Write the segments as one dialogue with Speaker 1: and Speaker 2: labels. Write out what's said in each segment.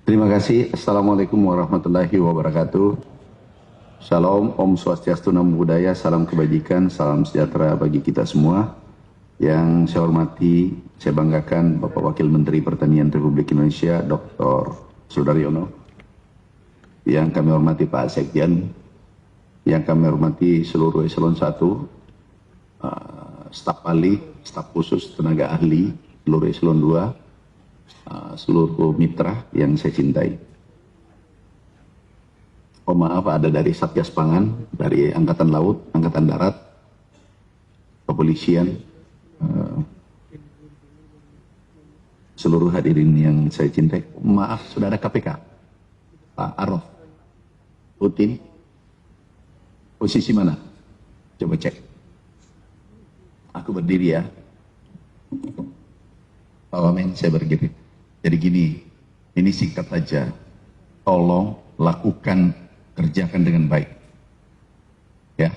Speaker 1: Terima kasih. Assalamualaikum warahmatullahi wabarakatuh. Shalom, Om Swastiastu, Namo Buddhaya, salam kebajikan, salam sejahtera bagi kita semua. Yang saya hormati, saya banggakan Bapak Wakil Menteri Pertanian Republik Indonesia, Dr. Sudaryono. Yang kami hormati Pak Sekjen, yang kami hormati seluruh eselon 1, staf ahli, staf khusus, tenaga ahli, seluruh eselon 2, seluruh mitra yang saya cintai. Oh maaf, ada dari Satgas Pangan, dari Angkatan Laut, Angkatan Darat, Kepolisian, seluruh hadirin yang saya cintai. Maaf, sudah ada KPK, Pak Arif, Putin, posisi mana? Coba cek. Aku berdiri ya. Pak Wamen, saya berdiri. Jadi gini, ini singkat aja. Tolong lakukan, kerjakan dengan baik. Ya.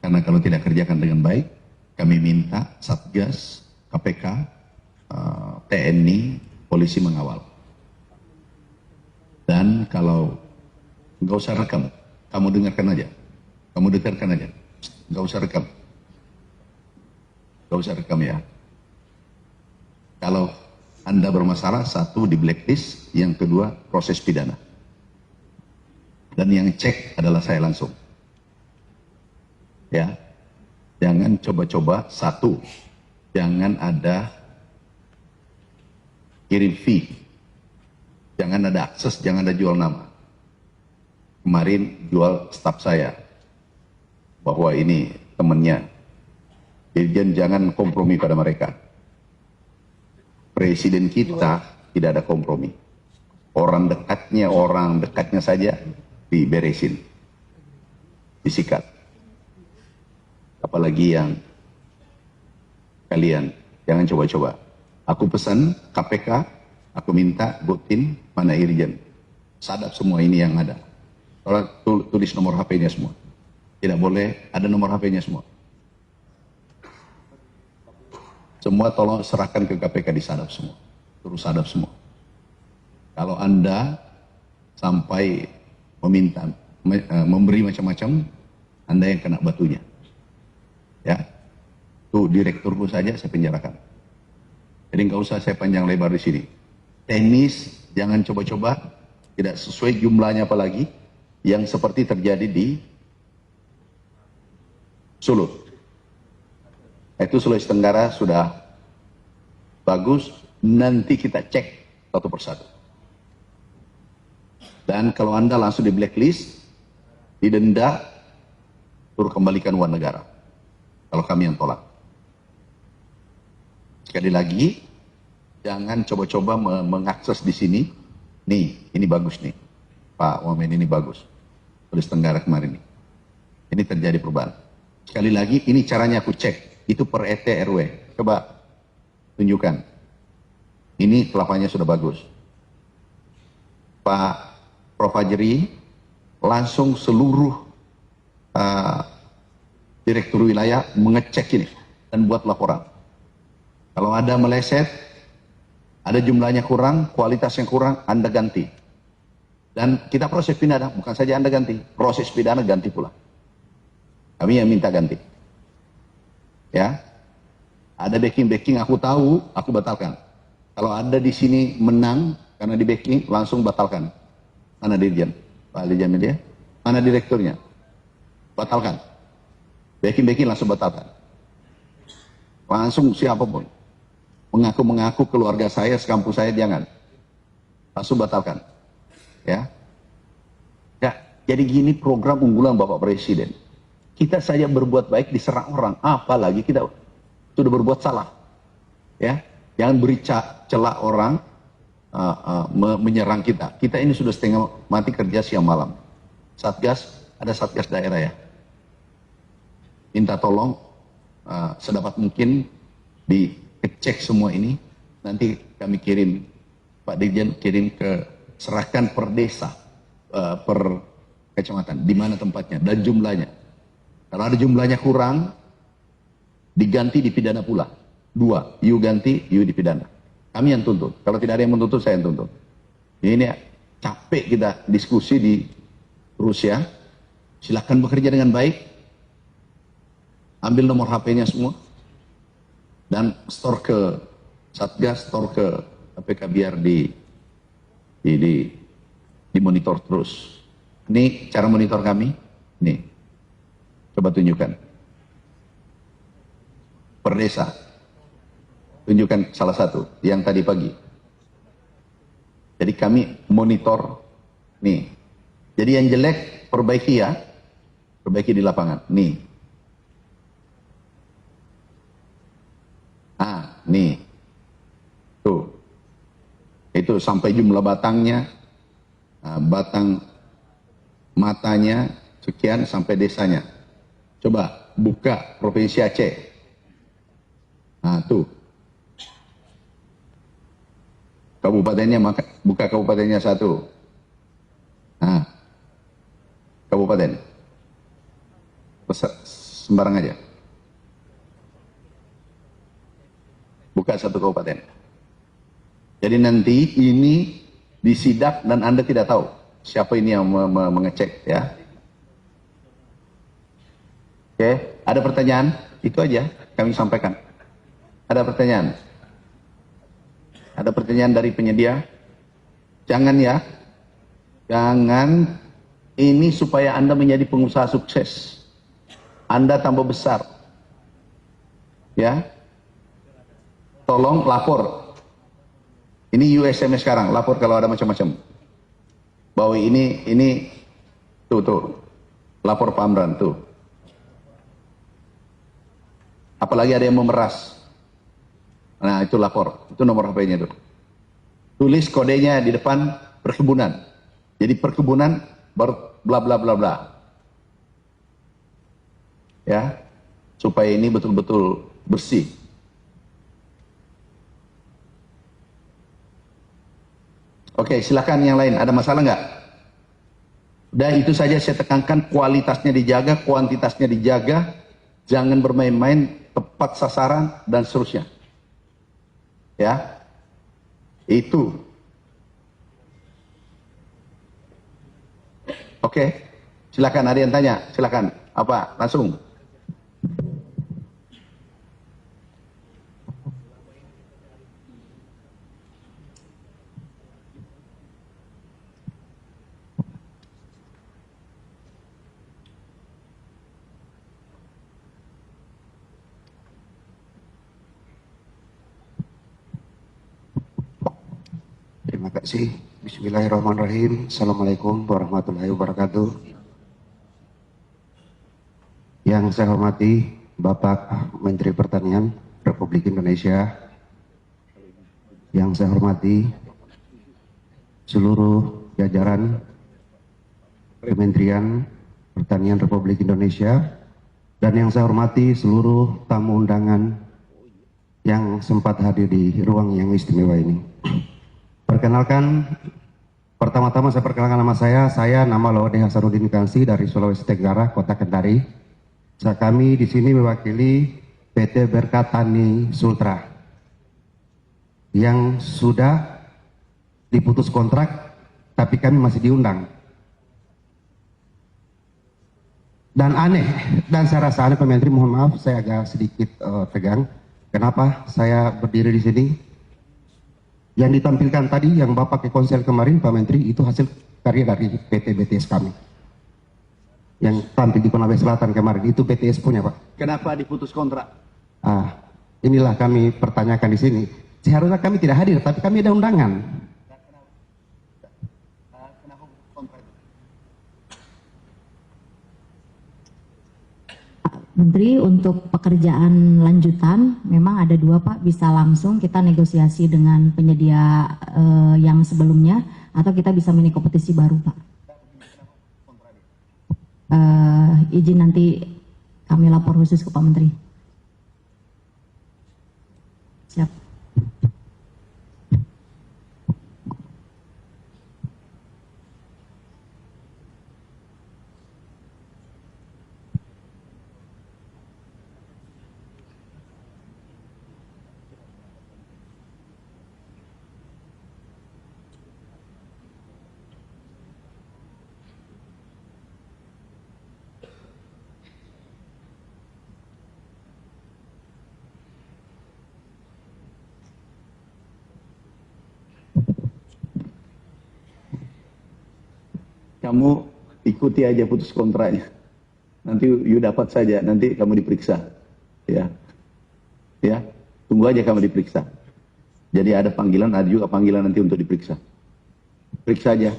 Speaker 1: Karena kalau tidak kerjakan dengan baik, kami minta Satgas, KPK, TNI, polisi mengawal. Dan kalau nggak usah rekam, kamu dengarkan aja. Kamu dengarkan aja. Nggak usah rekam. Nggak usah rekam ya. Kalau Anda bermasalah, satu di blacklist, yang kedua proses pidana. Dan yang cek adalah saya langsung. Ya, jangan coba-coba, satu, jangan ada kirim fee, jangan ada akses, jangan ada jual nama. Kemarin jual staf saya, bahwa ini temannya. Jadi jangan kompromi pada mereka. Presiden kita tidak ada kompromi. Orang dekatnya saja diberesin, disikat. Apalagi yang kalian, jangan coba-coba. Aku pesan KPK, aku minta Butin, mana Irjen. Sadap semua ini yang ada. Orang tulis nomor HP-nya semua. Tidak boleh ada nomor HP-nya semua. Semua tolong serahkan ke KPK, disadap semua. Terus sadap semua. Kalau Anda sampai meminta, memberi macam-macam, Anda yang kena batunya. Ya, tuh direkturku saja saya penjarakan. Jadi nggak usah saya panjang lebar di sini. Teknis, jangan coba-coba, tidak sesuai jumlahnya apalagi, yang seperti terjadi di Sulut. Itu Sulawesi Tenggara sudah bagus, nanti kita cek satu persatu. Dan kalau Anda langsung di blacklist, didenda, suruh kembalikan uang negara. Kalau kami yang tolak. Sekali lagi, jangan coba-coba mengakses di sini. Nih, ini bagus nih. Pak Wamen, ini bagus. Sulawesi Tenggara kemarin nih. Ini terjadi perubahan. Sekali lagi, ini caranya aku cek. Itu per RT RW. Coba tunjukkan. Ini kelapanya sudah bagus. Pak Prof. Fajri langsung seluruh direktur wilayah mengecek ini dan buat laporan. Kalau ada meleset, ada jumlahnya kurang, kualitasnya kurang, Anda ganti. Dan kita proses pidana, bukan saja Anda ganti, proses pidana ganti pula. Kami yang minta ganti. Ya, ada backing aku tahu, aku batalkan. Kalau ada di sini menang karena di backing, langsung batalkan. Mana dirjen? Pak Dirjen Media? Mana direkturnya? Batalkan. Backing langsung batalkan. Langsung siapapun mengaku keluarga saya, sekampus saya, jangan. Langsung batalkan. Ya. Ya, jadi gini program unggulan Bapak Presiden. Kita saja berbuat baik diserang orang, apalagi kita sudah berbuat salah. Ya, jangan beri celah orang menyerang kita. Kita ini sudah setengah mati kerja siang malam. Satgas, ada Satgas daerah ya. Minta tolong sedapat mungkin dicek semua ini. Nanti kami kirim, Pak Dirjen kirim serahkan per desa, per kecamatan, di mana tempatnya dan jumlahnya. Kalau ada jumlahnya kurang, diganti dipidana pula. 2, you ganti, you dipidana. Kami yang tuntut. Kalau tidak ada yang menuntut, saya yang tuntut. Ini capek kita diskusi di Rusia. Silakan bekerja dengan baik. Ambil nomor HP-nya semua. Dan store ke Satgas, store ke KPK biar dimonitor terus. Ini cara monitor kami. Nih, coba tunjukkan. Per desa. Tunjukkan salah satu yang tadi pagi. Jadi kami monitor. Nih. Jadi yang jelek perbaiki ya. Perbaiki di lapangan. Nih. Nih. Tuh. Itu sampai jumlah batangnya. Batang matanya sekian sampai desanya. Coba buka Provinsi Aceh. Tuh. Kabupatennya, buka kabupatennya satu. Kabupaten. Sembarang aja. Buka satu kabupaten. Jadi nanti ini disidak dan Anda tidak tahu siapa ini yang mengecek ya. Oke, ada pertanyaan? Itu aja kami sampaikan. Ada pertanyaan? Ada pertanyaan dari penyedia? Jangan ya. Jangan, ini supaya Anda menjadi pengusaha sukses. Anda tambah besar. Ya. Tolong lapor. Ini USMS sekarang, lapor kalau ada macam-macam. Bahwa ini tuh. Lapor Pak Amran tuh. Apalagi ada yang memeras. Nah, itu lapor. Itu nomor HP-nya tuh. Tulis kodenya di depan perkebunan. Jadi perkebunan baru bla bla bla bla. Ya. Supaya ini betul-betul bersih. Oke, silakan yang lain. Ada masalah nggak? Udah itu saja saya tekankan, kualitasnya dijaga, kuantitasnya dijaga. Jangan bermain-main, tepat sasaran, dan seterusnya. Ya, itu. Oke, silakan ada yang tanya, silakan. Apa? Langsung.
Speaker 2: Terima kasih. Bismillahirrahmanirrahim. Assalamualaikum warahmatullahi wabarakatuh. Yang saya hormati Bapak Menteri Pertanian Republik Indonesia. Yang saya hormati seluruh jajaran Kementerian Pertanian Republik Indonesia. Dan yang saya hormati seluruh tamu undangan yang sempat hadir di ruang yang istimewa ini. Perkenalkan, pertama-tama saya perkenalkan nama saya nama Lode Hasanuddin Kansi dari Sulawesi Tenggara, Kota Kendari. Kami di sini mewakili PT Berkat Tani Sultra yang sudah diputus kontrak, tapi kami masih diundang. Dan aneh, dan saya rasa aneh Pak Menteri, mohon maaf saya agak sedikit tegang. Kenapa saya berdiri di sini? Yang ditampilkan tadi, yang Bapak ke konsel kemarin, Pak Menteri, itu hasil karya dari PT BTS kami. Yang tampil di Konawe Selatan kemarin, itu BTS punya, Pak.
Speaker 1: Kenapa diputus kontrak?
Speaker 2: Inilah kami pertanyakan di sini. Seharusnya kami tidak hadir, tapi kami ada undangan.
Speaker 1: Kenapa putus kontrak?
Speaker 3: Menteri, untuk pekerjaan lanjutan memang ada dua Pak, bisa langsung kita negosiasi dengan penyedia yang sebelumnya, atau kita bisa mini kompetisi baru Pak. Izin nanti kami lapor khusus ke Pak Menteri. Siap.
Speaker 1: kamu ikuti aja putus kontraknya. Nanti you dapat saja, nanti kamu diperiksa. Ya, ya, tunggu aja kamu diperiksa. Jadi ada panggilan, ada juga panggilan nanti untuk diperiksa. Periksa aja.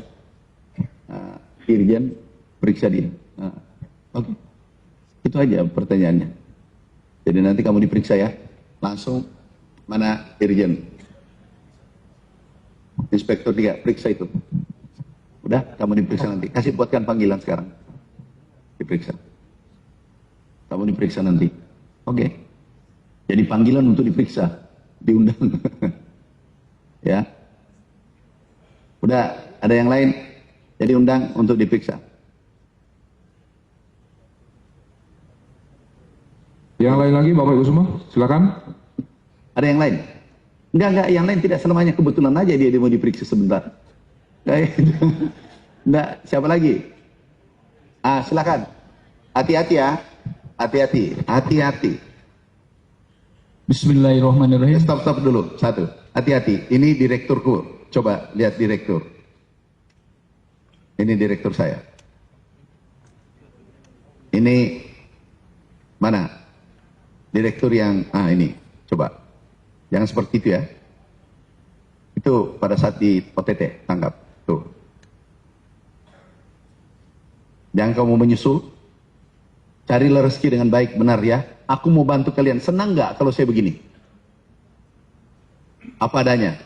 Speaker 1: Irjen, periksa dia. Oke. Itu aja pertanyaannya. Jadi nanti kamu diperiksa ya. Langsung, mana Irjen? Inspektur 3, periksa itu. Udah, kamu diperiksa nanti. Kasih buatkan panggilan sekarang. Diperiksa. Kamu diperiksa nanti. Oke. Jadi panggilan untuk diperiksa. Diundang. Ya. Udah, ada yang lain? Jadi undang untuk diperiksa.
Speaker 4: Yang lain lagi Bapak Ibu semua, silakan.
Speaker 1: Ada yang lain? Enggak, yang lain tidak selamanya, kebetulan aja dia mau diperiksa sebentar. Enggak, siapa lagi? Silakan. Hati-hati ya. Hati-hati.
Speaker 5: Bismillahirrahmanirrahim.
Speaker 1: Stop dulu, satu. Hati-hati, ini direkturku. Coba lihat direktur. Ini direktur saya. Ini mana? Direktur yang, ini. Coba. Jangan seperti itu ya. Itu pada saat di OTT, tangkap. Tuh. Jangan kamu menyusul. Carilah rezeki dengan baik, benar ya. Aku mau bantu kalian. Senang nggak kalau saya begini? Apa adanya.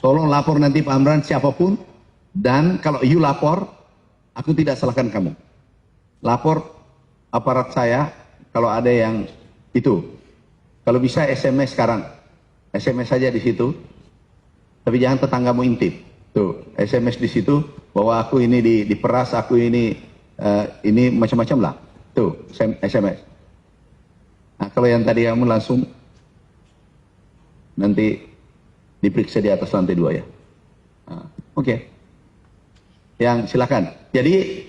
Speaker 1: Tolong lapor nanti Pak Amran siapapun. Dan kalau you lapor, aku tidak salahkan kamu. Lapor aparat saya kalau ada yang itu. Kalau bisa SMS sekarang. SMS saja di situ. Tapi jangan tetanggamu intip. Tuh, SMS di situ bahwa aku ini diperas, aku ini macam-macam lah. Tuh, SMS. Nah, kalau yang tadi kamu langsung nanti diperiksa di atas lantai 2 ya. Oke. Yang silakan. Jadi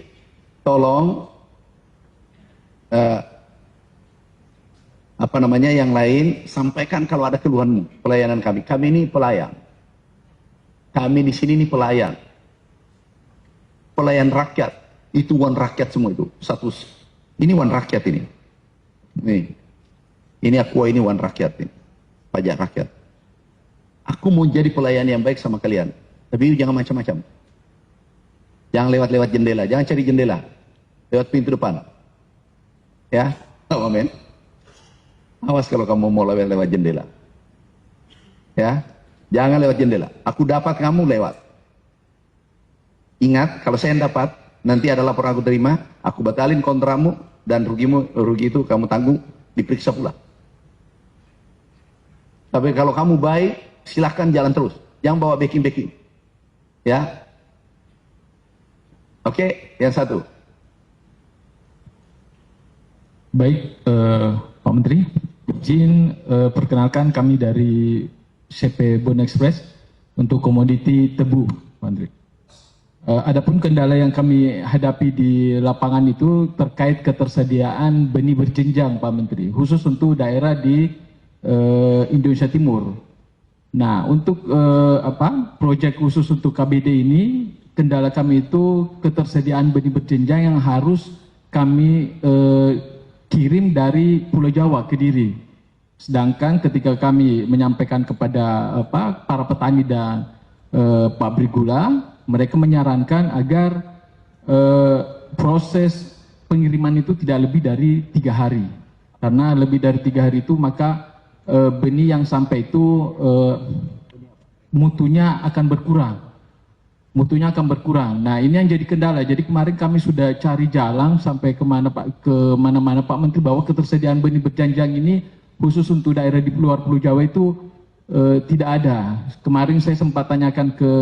Speaker 1: tolong yang lain sampaikan kalau ada keluhanmu, pelayanan kami. Kami ini pelayan. Kami di sini ini pelayan. Pelayan rakyat. Itu uang rakyat semua itu. Ini uang rakyat ini. Nih. Ini aku ini uang rakyat ini. Pajak rakyat. Aku mau jadi pelayan yang baik sama kalian. Tapi jangan macam-macam. Jangan lewat-lewat jendela. Jangan cari jendela. Lewat pintu depan. Ya. Amin. Awas kalau kamu mau lewat jendela. Ya. Jangan lewat jendela. Aku dapat, kamu lewat. Ingat, kalau saya yang dapat, nanti ada laporan aku terima, aku batalin kontrakmu, dan rugi itu kamu tanggung, diperiksa pula. Tapi kalau kamu baik, silahkan jalan terus. Jangan bawa backing. Ya. Oke, yang satu.
Speaker 5: Baik, Pak Menteri, izin perkenalkan kami dari CP Bon Express untuk komoditi tebu, Pak Menteri. Adapun kendala yang kami hadapi di lapangan itu terkait ketersediaan benih berjenjang, Pak Menteri, khusus untuk daerah di Indonesia Timur. Nah, untuk proyek khusus untuk KBD ini, kendala kami itu ketersediaan benih berjenjang yang harus kami kirim dari Pulau Jawa ke Kediri. Sedangkan ketika kami menyampaikan kepada para petani dan pabrik gula, mereka menyarankan agar proses pengiriman itu tidak lebih dari 3 hari. Karena lebih dari 3 hari itu maka benih yang sampai itu mutunya akan berkurang. Nah, ini yang jadi kendala. Jadi kemarin kami sudah cari jalan sampai kemana-mana Pak Menteri, bahwa ketersediaan benih berjenjang ini khusus untuk daerah di luar Pulau Jawa itu tidak ada. Kemarin saya sempat tanyakan ke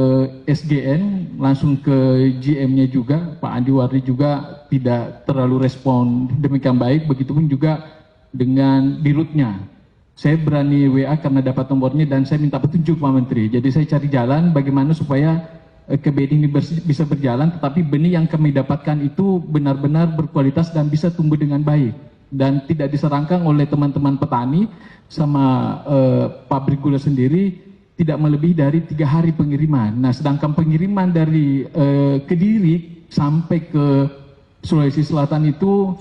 Speaker 5: SGN, langsung ke GM-nya juga, Pak Andi Wardi juga tidak terlalu respon demikian baik. Begitupun juga dengan dirutnya. Saya berani WA karena dapat nomornya dan saya minta petunjuk Pak Menteri. Jadi saya cari jalan bagaimana supaya KBD ini bisa berjalan, tetapi benih yang kami dapatkan itu benar-benar berkualitas dan bisa tumbuh dengan baik dan tidak diserangkan oleh teman-teman petani sama pabrik gula sendiri, tidak melebihi dari 3 hari pengiriman. Nah, sedangkan pengiriman dari Kediri sampai ke Sulawesi Selatan itu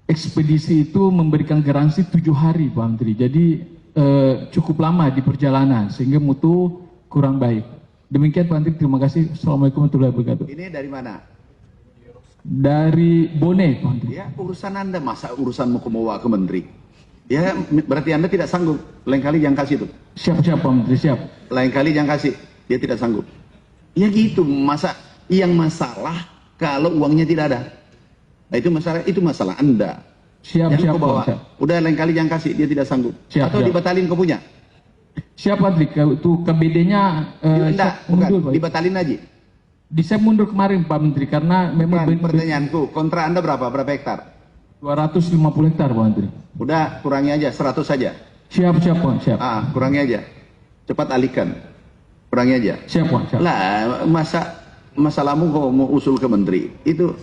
Speaker 5: ekspedisi itu memberikan garansi 7 hari Pak Menteri. Jadi cukup lama di perjalanan sehingga mutu kurang baik. Demikian Pak Menteri, terima kasih. Assalamualaikum warahmatullahi wabarakatuh.
Speaker 1: Ini dari mana?
Speaker 5: Dari Bone Pak Menteri.
Speaker 1: Ya, urusan Anda, masa urusanmu ke bawa ke menteri? Ya, berarti Anda tidak sanggup. Lain kali jangan kasih itu.
Speaker 5: Siap Pak Menteri, siap.
Speaker 1: Lain kali jangan kasih. Dia tidak sanggup. Ya gitu, masa yang masalah kalau uangnya tidak ada. Nah, itu masalah Anda.
Speaker 5: Siap
Speaker 1: Yang kau bawa.
Speaker 5: Pak, siap.
Speaker 1: Udah lain kali jangan kasih, dia tidak sanggup.
Speaker 5: Siap,
Speaker 1: Atau
Speaker 5: siap.
Speaker 1: dibatalin kau punya.
Speaker 5: Siap Pak Menteri, itu KBD-nya
Speaker 1: Enggak, bukan,
Speaker 5: mundur Pak.
Speaker 1: dibatalin aja.
Speaker 5: Saya mundur kemarin Pak Menteri karena memang
Speaker 1: Bukan, pertanyaanku, kontra Anda berapa? Berapa hektar?
Speaker 5: 250 hektar Pak Menteri.
Speaker 1: Udah kurangi aja, 100 saja.
Speaker 5: Siap Pak, siap.
Speaker 1: Kurangi aja. Cepat alihkan. Kurangi aja.
Speaker 5: Siap Pak, siap.
Speaker 1: Lah, masalahmu kau mau usul ke menteri. Itu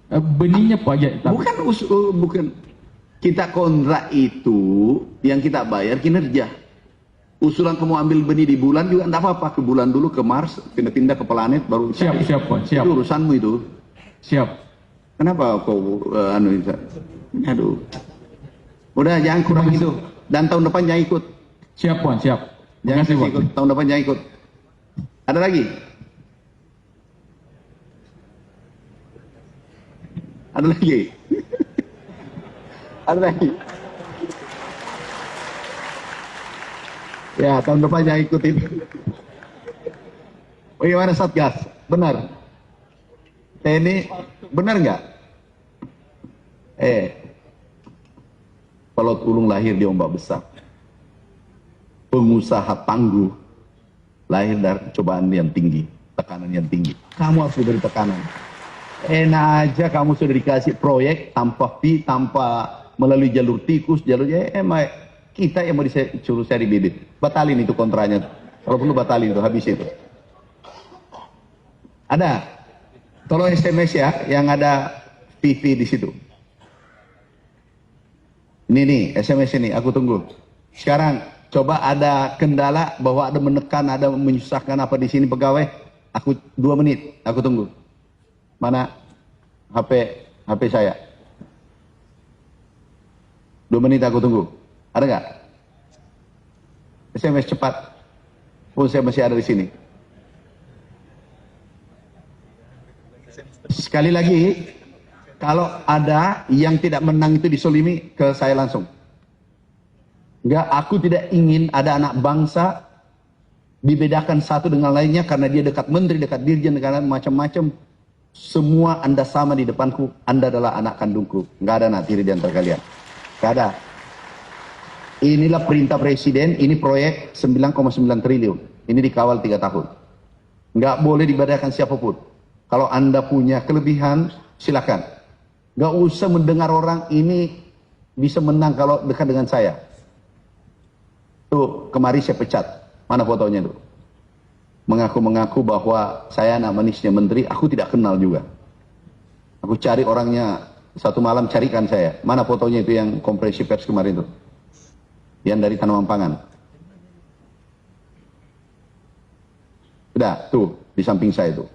Speaker 5: Benihnya Pak aja.
Speaker 1: bukan usul, bukan. Kita kontrak itu yang kita bayar kinerja. Usulan kamu ambil benih di bulan juga enggak apa-apa. Ke bulan dulu, ke Mars, pindah-pindah ke planet, baru
Speaker 5: Siap Pak, siap.
Speaker 1: itu urusanmu itu.
Speaker 5: Siap.
Speaker 1: Kenapa kau itu? Aduh. Udah jangan kurang itu. Dan tahun depan jangan ikut.
Speaker 5: Siap Pak, siap. Terima
Speaker 1: Jangan
Speaker 5: kasih Pak.
Speaker 1: ikut. Tahun depan jangan ikut. Ada lagi? Ada lagi? Ada lagi? Ya, tahun depan jangan ikut itu. Bagaimana Satgas? Benar? TNI benar nggak? Pelot ulung lahir di ombak besar. Pengusaha tangguh lahir dari cobaan yang tinggi, tekanan yang tinggi. Kamu harus diberi tekanan. Enak aja kamu sudah dikasih proyek tanpa fee, tanpa melalui jalur tikus, jalurnya kita yang mau disuruh cari bibit. Batalin itu kontranya. Kalau perlu batalin itu, habis itu. Ada. Tolong SMS ya, yang ada TV di situ. Ini nih, SMS ini, aku tunggu. Sekarang, coba ada kendala bahwa ada menekan, ada menyusahkan apa di sini pegawai. Aku 2 menit, aku tunggu. Mana HP saya? 2 menit aku tunggu. Ada nggak? SMS cepat. Oh, saya masih ada di sini. Sekali lagi, kalau ada yang tidak menang itu disolimi ke saya langsung. Enggak, aku tidak ingin ada anak bangsa dibedakan satu dengan lainnya karena dia dekat menteri, dekat dirjen, dekat macam-macam. Semua Anda sama di depanku, Anda adalah anak kandungku. Enggak ada anak tiri di antara kalian. Enggak ada. Inilah perintah presiden, ini proyek 9,9 triliun. Ini dikawal 3 tahun. Enggak boleh dibedakan siapapun. Kalau Anda punya kelebihan, silakan. Enggak usah mendengar orang ini bisa menang kalau dekat dengan saya. Tuh, kemari saya pecat. Mana fotonya tuh? Mengaku-mengaku bahwa saya anak manisnya menteri, aku tidak kenal juga. Aku cari orangnya, satu malam carikan saya. Mana fotonya itu yang konferensi pers kemarin itu? Yang dari tanaman pangan. Udah, tuh, di samping saya itu.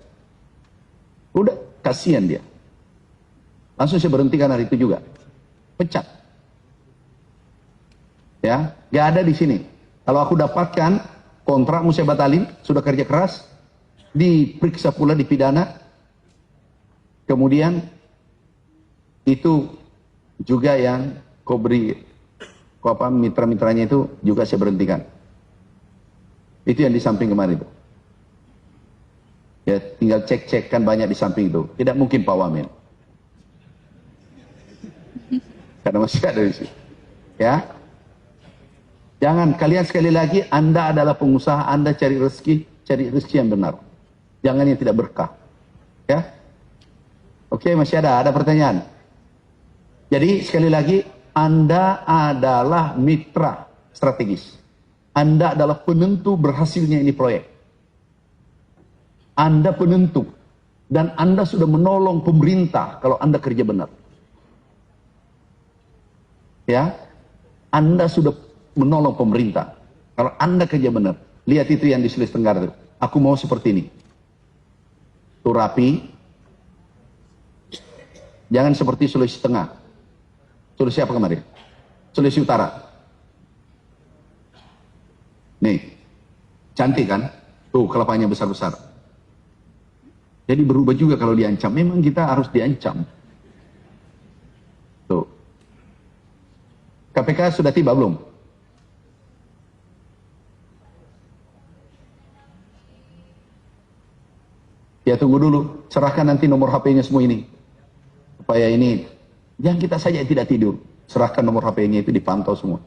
Speaker 1: Udah, kasihan dia. Langsung saya berhentikan hari itu juga. Pecat. Ya, gak ada di sini. Kalau aku dapatkan kontrakmu saya batalin, sudah kerja keras, diperiksa pula, dipidana, kemudian itu juga yang kau beri, mitra-mitranya itu juga saya berhentikan. Itu yang di samping kemarin itu. Ya, tinggal cek-cek kan banyak di samping itu. Tidak mungkin Pak Wamen. Karena masih ada di sini. Ya. Jangan, kalian sekali lagi, Anda adalah pengusaha, Anda cari rezeki yang benar. Jangan yang tidak berkah. Ya. Oke, masih ada pertanyaan. Jadi sekali lagi, Anda adalah mitra strategis. Anda adalah penentu berhasilnya ini proyek. Anda penentu. Dan Anda sudah menolong pemerintah kalau Anda kerja benar. Ya. Anda sudah menolong pemerintah. Kalau Anda kerja benar, lihat itu yang di Sulawesi Tenggara itu. Aku mau seperti ini. Itu rapi, Jangan seperti Sulawesi Tengah. Sulawesi apa kemarin? Sulawesi Utara. Nih, cantik kan? Tuh kelapanya besar-besar. Jadi berubah juga kalau diancam. Memang kita harus diancam. Tuh. KPK sudah tiba belum? Ya tunggu dulu, serahkan nanti nomor HP-nya semua ini. Supaya ini, yang kita saja tidak tidur. Serahkan nomor HP-nya itu dipantau semua.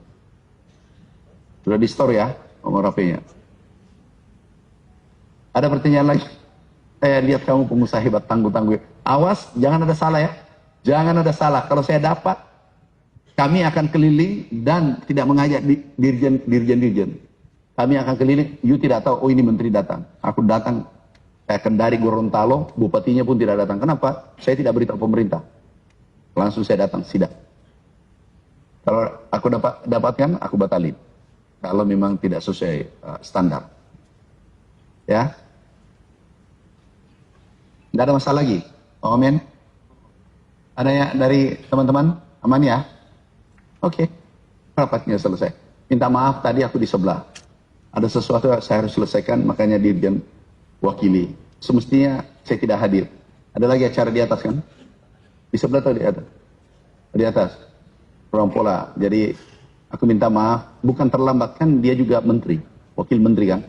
Speaker 1: Sudah di store ya, nomor HP-nya. Ada pertanyaan lagi? Saya lihat kamu pengusaha hebat, tangguh-tangguh. Awas, jangan ada salah ya. Jangan ada salah. Kalau saya dapat, kami akan keliling dan tidak mengajak dirjen-dirjen. Kami akan keliling, you tidak tahu, oh ini menteri datang. Aku datang, saya akan dari Gorontalo, bupatinya pun tidak datang. Kenapa? Saya tidak beritahu pemerintah. Langsung saya datang, sidak. Kalau aku dapatkan, aku batalin. Kalau memang tidak sesuai standar. Ya. Tidak ada masalah lagi. Oh, amin. Ada ya dari teman-teman? Aman ya? Oke. Rapatnya selesai. Minta maaf tadi aku di sebelah. Ada sesuatu yang saya harus selesaikan, makanya dirjen wakili. Semestinya saya tidak hadir. Ada lagi acara di atas kan? Di sebelah atau di atas? Di atas. Ruang pola. Jadi aku minta maaf. Bukan terlambat kan dia juga menteri. Wakil menteri kan?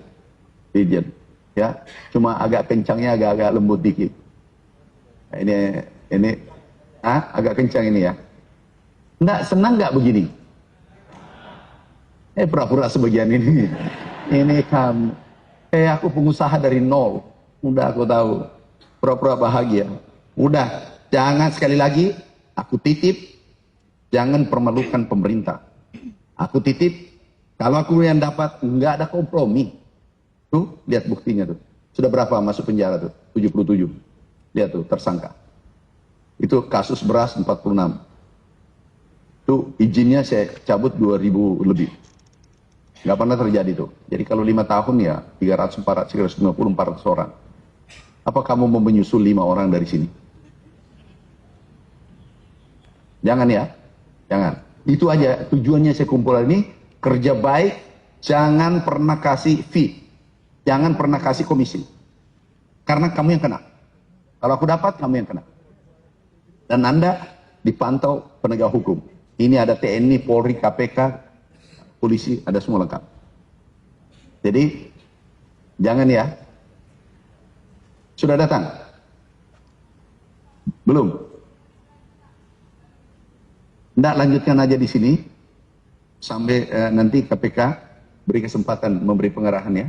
Speaker 1: Dirjen. Ya. Cuma agak kencangnya agak lembut dikit. Nah, ini agak kencang ini ya. Nggak senang nggak begini? Pura-pura sebagian ini. Ini kamu. Aku pengusaha dari nol. Udah aku tahu. Pura-pura bahagia. Udah. Jangan sekali lagi. Aku titip. Jangan permalukan pemerintah. Aku titip. Kalau aku yang dapat. Nggak ada kompromi. Tuh. Lihat buktinya tuh. Sudah berapa masuk penjara tuh? 77. Lihat tuh. Tersangka. Itu kasus beras 46. Tuh. Izinnya saya cabut 2000 lebih. Nggak pernah terjadi tuh. Jadi kalau 5 tahun ya 300, 400, 350, 400 orang. Apa kamu mau menyusul 5 orang dari sini? Jangan ya. Jangan. Itu aja tujuannya saya kumpul ini. Kerja baik. Jangan pernah kasih fee. Jangan pernah kasih komisi. Karena kamu yang kena. Kalau aku dapat, kamu yang kena. Dan Anda dipantau penegak hukum. Ini ada TNI, Polri, KPK, polisi, ada semua lengkap. Jadi, jangan ya. Sudah datang? Belum? Nggak, lanjutkan aja di sini. Sampai nanti KPK beri kesempatan memberi pengarahan ya.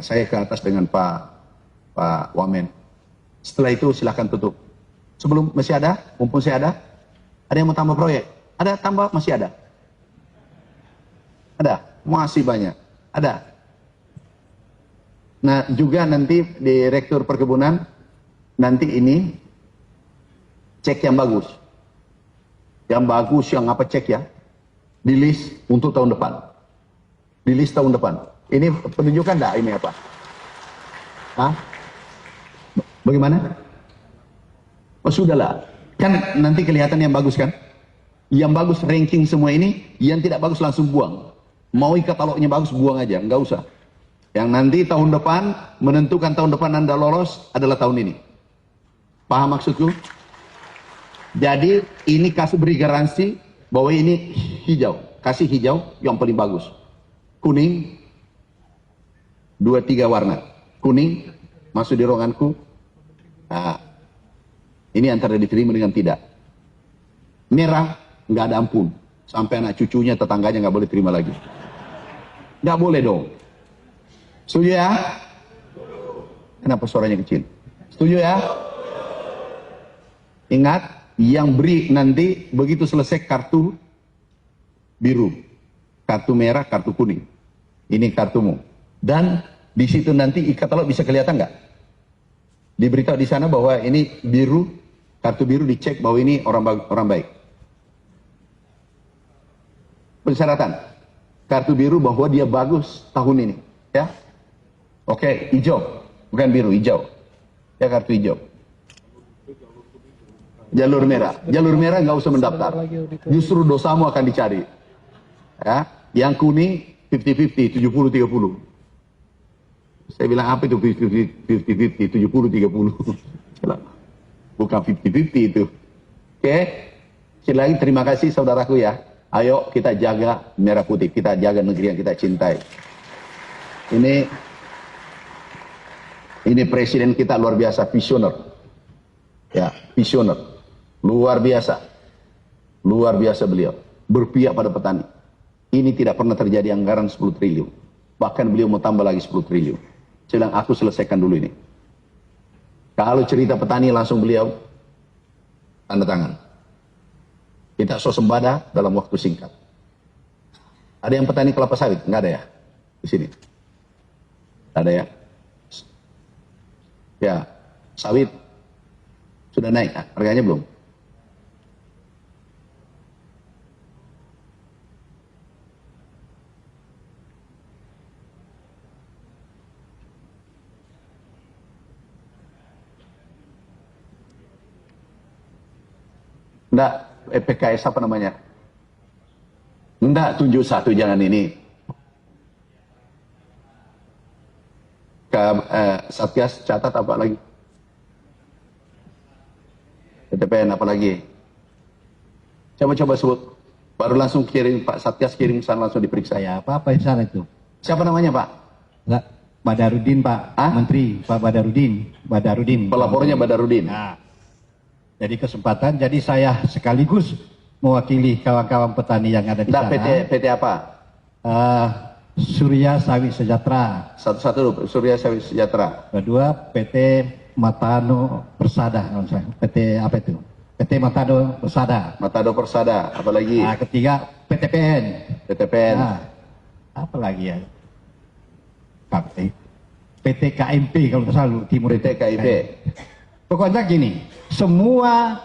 Speaker 1: Saya ke atas dengan Pak Wamen. Setelah itu silahkan tutup. Sebelum, masih ada? Mumpung saya ada? Ada yang mau tambah proyek? Ada tambah? Masih ada? Ada, masih banyak. Ada. Nah, juga nanti Direktur Perkebunan, nanti ini cek yang bagus. Yang bagus, yang apa cek ya. Di list untuk tahun depan. Di list tahun depan. Ini penunjukan enggak ini apa? Hah? Bagaimana? Oh, sudahlah. Kan nanti kelihatan yang bagus kan? Yang bagus ranking semua ini, yang tidak bagus langsung buang. Mau katalognya bagus, buang aja, nggak usah. Yang nanti tahun depan, menentukan tahun depan Anda lolos adalah tahun ini. Paham maksudku? Jadi, ini kasih beri garansi bahwa ini hijau. Kasih hijau yang paling bagus. Kuning, 2-3 warna. Kuning, masuk di ruanganku. Nah, ini antara diterima dengan tidak. Merah, nggak ada ampun. Sampai anak cucunya, tetangganya nggak boleh terima lagi. Nggak boleh dong. Setuju ya? Kenapa suaranya kecil? Setuju ya? Ingat, yang beri nanti begitu selesai kartu biru, kartu merah, kartu kuning. Ini kartumu. Dan di situ nanti katalog bisa kelihatan nggak? Diberitahu di sana bahwa ini biru, kartu biru dicek bahwa ini orang baik. Persyaratan. Kartu biru bahwa dia bagus tahun ini, ya. Oke, hijau, bukan biru, hijau. Ya kartu hijau. Jalur merah. Jalur merah nggak usah mendaftar. Justru dosamu akan dicari. Ya. Yang kuning 50-50, 70-30. Saya bilang apa itu 50-50, 70-30. Bukan 50-50 itu. Oke. Sekali lagi terima kasih saudaraku ya. Ayo kita jaga merah putih, kita jaga negeri yang kita cintai. Ini presiden kita luar biasa, visioner. Ya, visioner. Luar biasa. Luar biasa beliau. Berpihak pada petani. Ini tidak pernah terjadi anggaran 10 triliun. Bahkan beliau mau tambah lagi 10 triliun. Saya bilang, aku selesaikan dulu ini. Kalau cerita petani langsung beliau tanda tangan. Kita swasembada dalam waktu singkat. Ada yang petani kelapa sawit? Nggak ada ya? Di sini. Nggak ada ya? Ya, sawit sudah naik. Harganya belum? Enggak, PKS apa namanya? Enggak, tunjuk satu, jangan ini. Satgas catat apa lagi? PTPN apa lagi? Coba sebut. Baru langsung kirim, Pak Satgas kirim sana langsung diperiksa.
Speaker 6: Ya, apa yang salah itu?
Speaker 1: Siapa namanya, Pak?
Speaker 6: Enggak, Badarudin, Pak. Menteri, Pak Badarudin.
Speaker 1: Pelapornya Badarudin.
Speaker 6: Nah, jadi kesempatan, jadi saya sekaligus mewakili kawan-kawan petani yang ada di
Speaker 1: Enggak,
Speaker 6: sana.
Speaker 1: PT apa?
Speaker 6: Surya Sawit Sejahtera.
Speaker 1: Satu Surya Sawit Sejahtera.
Speaker 6: Kedua, PT Matano Persada. PT apa itu? PT Matano Persada.
Speaker 1: Matado Persada, apa lagi?
Speaker 6: Nah, ketiga, PTPN.
Speaker 1: PTPN.
Speaker 6: Nah, apa lagi ya? PT KMP kalau nggak salah Timur.
Speaker 1: PT KIP.
Speaker 6: Pokoknya gini, semua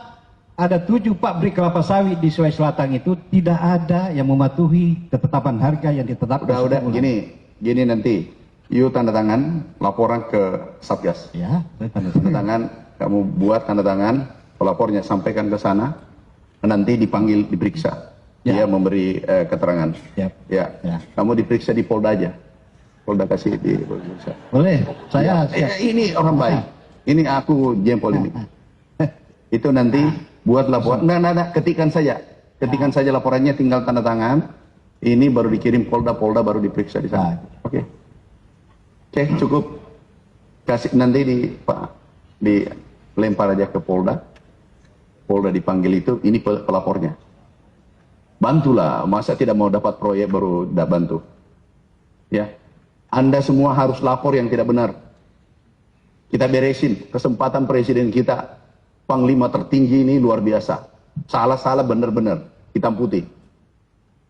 Speaker 6: ada 7 pabrik kelapa sawit di Sulawesi Selatan itu tidak ada yang mematuhi ketetapan harga yang ditetapkan.
Speaker 1: Udah, gini nanti. Yuk tanda tangan, laporan ke Satgas.
Speaker 6: Ya,
Speaker 1: Tanda tangan, kamu buat tanda tangan, pelapornya sampaikan ke sana, nanti dipanggil, diperiksa.
Speaker 6: Ya.
Speaker 1: Dia memberi keterangan.
Speaker 6: Siap.
Speaker 1: Ya.
Speaker 6: Ya.
Speaker 1: Kamu diperiksa di Polda aja. Polda kasih di Polda.
Speaker 6: Boleh, saya
Speaker 1: Ya,
Speaker 6: siap.
Speaker 1: ini orang baik. Ini aku jempol ini. Itu nanti buat laporan. Nah, ketikan saja. Ketikan saja laporannya, tinggal tanda tangan. Ini baru dikirim Polda baru diperiksa di sana. Oke. Oke, cukup. Kasih nanti dilempar aja ke Polda. Polda dipanggil itu, ini pelapornya. Bantulah, masa tidak mau dapat proyek baru tidak bantu. Ya. Anda semua harus lapor yang tidak benar. Kita beresin kesempatan presiden kita, panglima tertinggi ini luar biasa. Salah benar-benar hitam putih.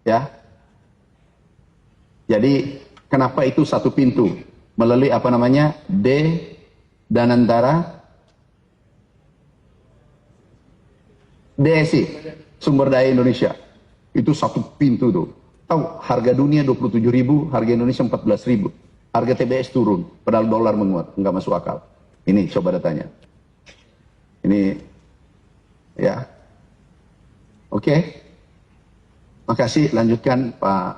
Speaker 1: Ya. Jadi kenapa itu satu pintu melalui apa namanya dan antara DSI, Sumber Daya Indonesia. Itu satu pintu tuh. Tahu harga dunia 27.000, harga Indonesia 14.000. Harga TBS turun, padahal dolar menguat, nggak masuk akal. Ini coba datanya. Ini, ya. Oke. Makasih, lanjutkan Pak.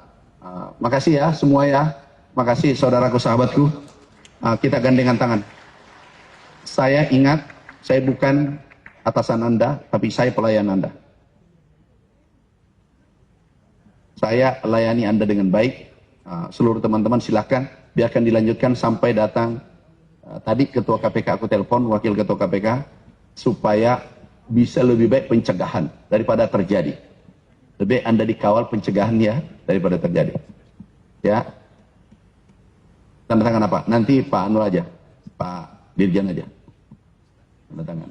Speaker 1: Makasih ya semua ya. Makasih saudaraku, sahabatku. Kita gandengan tangan. Saya ingat, saya bukan atasan Anda, tapi saya pelayan Anda. Saya layani Anda dengan baik. Seluruh teman-teman silakan. Biarkan dilanjutkan sampai datang tadi Ketua KPK aku telepon, Wakil Ketua KPK, supaya bisa lebih baik pencegahan daripada terjadi. Lebih Anda dikawal pencegahannya daripada terjadi. Ya. Tanda tangan apa? Nanti Pak Anu aja, Pak Dirjen aja. Tanda tangan.